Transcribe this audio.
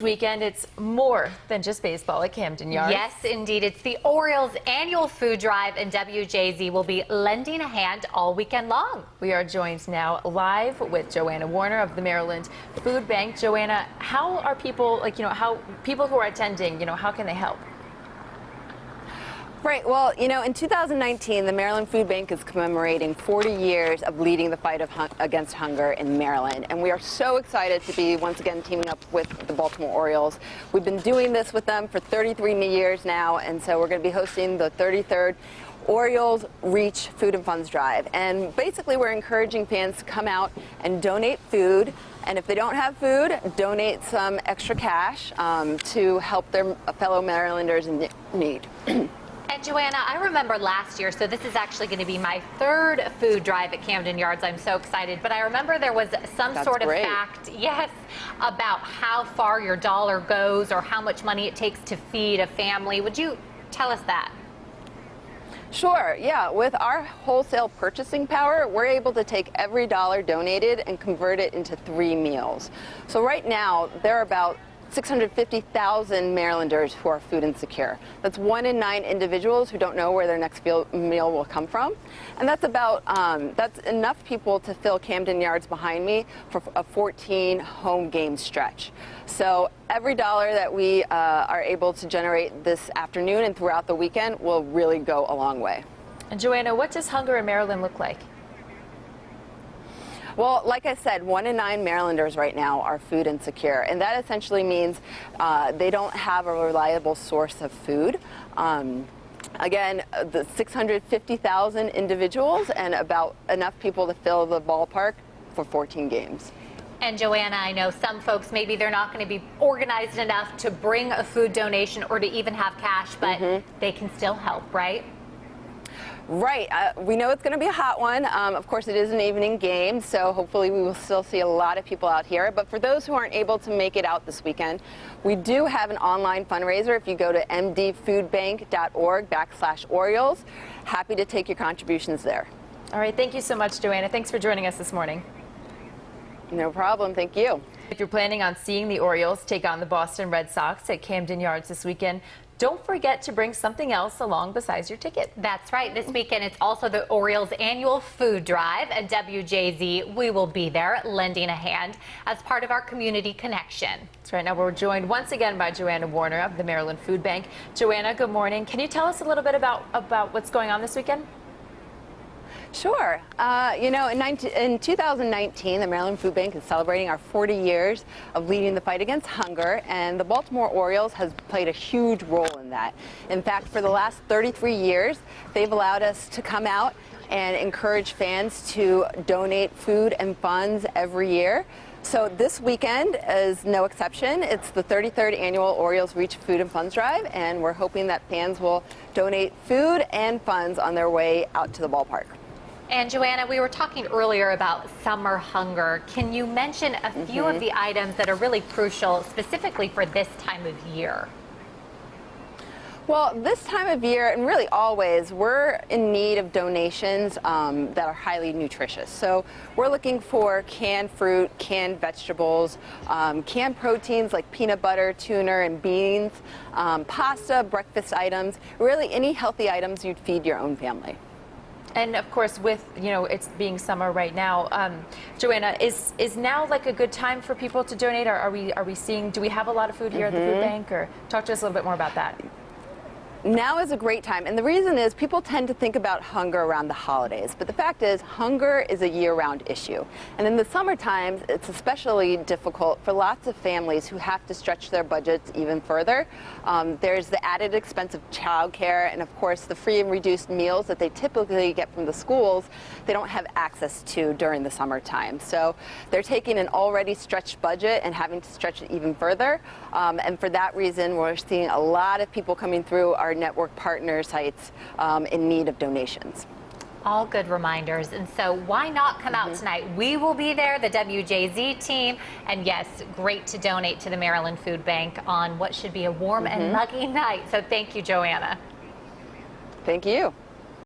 Weekend, it's more than just baseball at Camden Yards. Yes, indeed. It's the Orioles' annual food drive, and WJZ will be lending a hand all weekend long. We are joined now live with Joanna Warner of the Maryland Food Bank. Joanna, how are people, how people who are attending, how can they help? Right. Well, in 2019, the Maryland Food Bank is commemorating 40 years of leading the fight against hunger in Maryland. And we are so excited to be once again teaming up with the Baltimore Orioles. We've been doing this with them for 33 years now, and so we're going to be hosting the 33rd Orioles Reach Food and Funds Drive. And basically, we're encouraging fans to come out and donate food. And if they don't have food, donate some extra cash to help their fellow Marylanders in need. And Joanna, I remember last year, so this is actually going to be my third food drive at Camden Yards. I'm so excited. But I remember there was some sort of fact, yes, about how far your dollar goes or how much money it takes to feed a family. Would you tell us that? Sure, yeah. With our wholesale purchasing power, we're able to take every dollar donated and convert it into 3 meals. So right now, there are about 650,000 Marylanders who are food insecure. That's 1 in 9 individuals who don't know where their next meal will come from. And that's about, that's enough people to fill Camden Yards behind me for a 14 home game stretch. So every dollar that we are able to generate this afternoon and throughout the weekend will really go a long way. And Joanna, what does hunger in Maryland look like? Well, like I said, 1 in 9 Marylanders right now are food insecure, and that essentially means they don't have a reliable source of food. Again, the 650,000 individuals and about enough people to fill the ballpark for 14 games. And Joanna, I know some folks, maybe they're not going to be organized enough to bring a food donation or to even have cash, but they can still help, right? Right. We know it's going to be a hot one. Of course, it is an evening game, so hopefully we will still see a lot of people out here. But for those who aren't able to make it out this weekend, we do have an online fundraiser. If you go to mdfoodbank.org/Orioles, happy to take your contributions there. All right. Thank you so much, Joanna. Thanks for joining us this morning. No problem. Thank you. If you're planning on seeing the Orioles take on the Boston Red Sox at Camden Yards this weekend, don't forget to bring something else along besides your ticket. That's right. This weekend, it's also the Orioles' annual food drive at WJZ. We will be there lending a hand as part of our community connection. That's right. Now we're joined once again by Joanna Warner of the Maryland Food Bank. Joanna, good morning. Can you tell us a little bit about what's going on this weekend? Sure. In 2019, the Maryland Food Bank is celebrating our 40 years of leading the fight against hunger, and the Baltimore Orioles has played a huge role in that. In fact, for the last 33 years, they've allowed us to come out and encourage fans to donate food and funds every year. So this weekend is no exception. It's the 33rd annual Orioles Reach Food and Funds Drive, and we're hoping that fans will donate food and funds on their way out to the ballpark. And Joanna, we were talking earlier about summer hunger. Can you mention a few of the items that are really crucial specifically for this time of year? Well, this time of year, and really always, we're in need of donations that are highly nutritious. So we're looking for canned fruit, canned vegetables, canned proteins like peanut butter, tuna, and beans, pasta, breakfast items, really any healthy items you'd feed your own family. And of course, with it's being summer right now, Joanna, is now like a good time for people to donate? Or are we seeing? Do we have a lot of food here at the food bank? Or talk to us a little bit more about that. Now is a great time, and the reason is people tend to think about hunger around the holidays, but the fact is hunger is a year-round issue. And in the summer times, it's especially difficult for lots of families who have to stretch their budgets even further. There's the added expense of childcare, and of course the free and reduced meals that they typically get from the schools, they don't have access to during the summertime. So they're taking an already stretched budget and having to stretch it even further. And for that reason, we're seeing a lot of people coming through our network partner sites in need of donations. All good reminders. And so why not come out tonight? We will be there, the WJZ team. And yes, great to donate to the Maryland Food Bank on what should be a warm and muggy night. So thank you, Joanna. Thank you.